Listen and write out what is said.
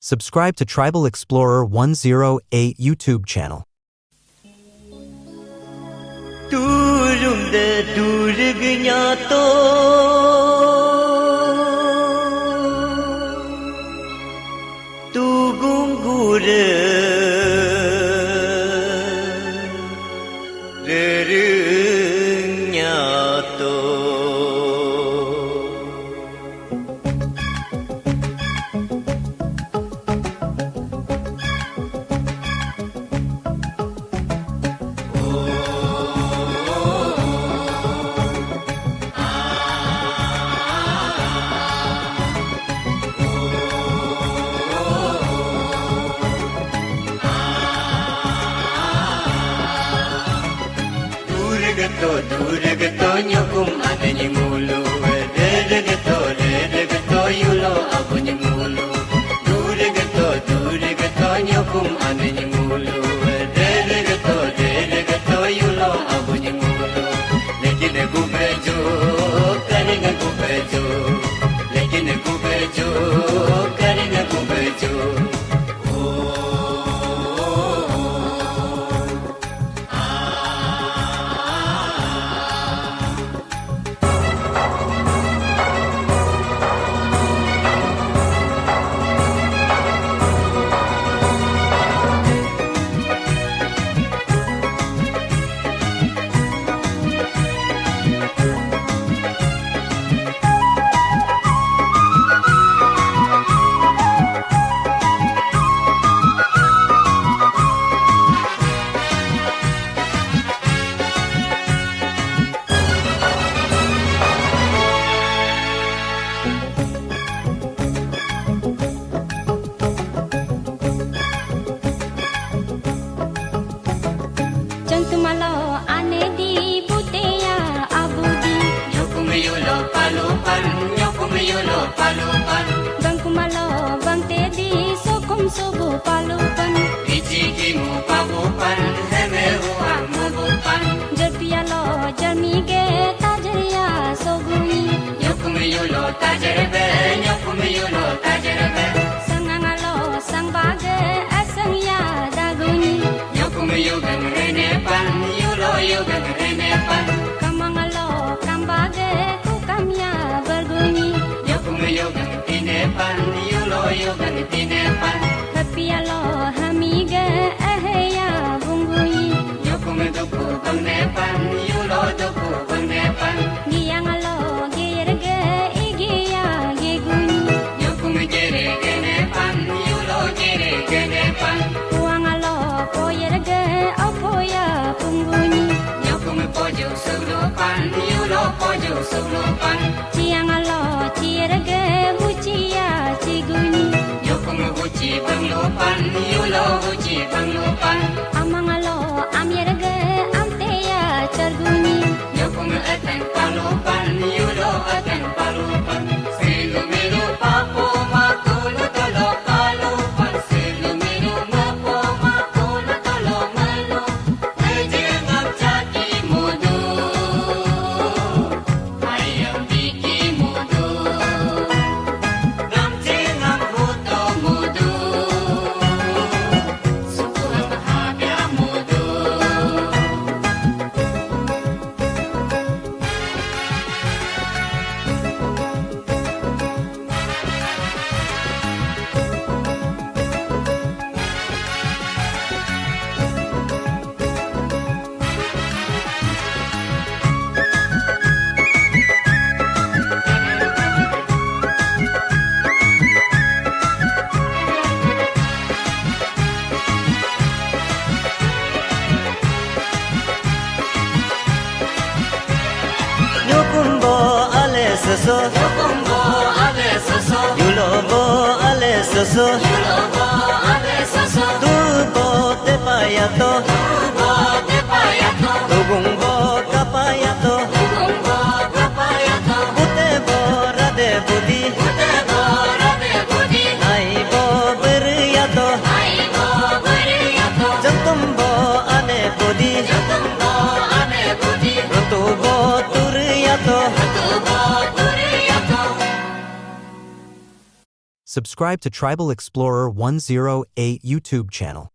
Subscribe to Tribal Explorer 108 YouTube channel. Turung de Durwg nyato Tugung rerwng nyato Durwg nyokum ngulu rerwng Yullo abunya ngulu Durwg nyokum ngulu rerwng Yullo abunya ngulu Lekin gubey kariang Lekin gubey kariang Changtum anney di bhutey abudi Nyokum Yullo palu-pan Nyokum Yullo palu-pan Bangkum bangte di sokum subu palupan Ichikimu pabupan Hemeruang mabupan Jerpialo jermige tajeria soguni Nyokum Yullo tajerbe Nyokum Yullo tajerbe Sangangalo sang bage asang ya daguni Nyokum yugang renepan Yullo yugang renepan Kamangalo kambage kukamya bergunyi Nyokum yugang tinepan Yullo yugang tinepan Kepialo hamige ya bungguni Nyokum duku bangnepan Yullo duku bangnepan Giyangalo giyerge igiya giguni Nyokum jere genepan Yullo jere genepan Uangalo koyerge opoya pungguni Nyokum pojo sulupan Yullo pojo sulupan Ciangalo cierge bucia ciguni Nyokum huci banglupan Yullo huci banglupan Amangalo amyerge amteya cerguni Nyokum eten palupan Yullo eten palupan Silumilu papu makulu tolo palupan Silumilu mapu makulu tolo malu Ejengam caki mudu Ayam biki mudu Ramjengam huto mudu Sukulang bahagia mudu Nyokumbo ale soso Yullo bo ale soso Turbo te payato Tugung bo kapayato Bhutey bo rade budi Ai bo beryato Changtum bo anney budi Rutu bo turyato Subscribe to Tribal Explorer 108 YouTube channel.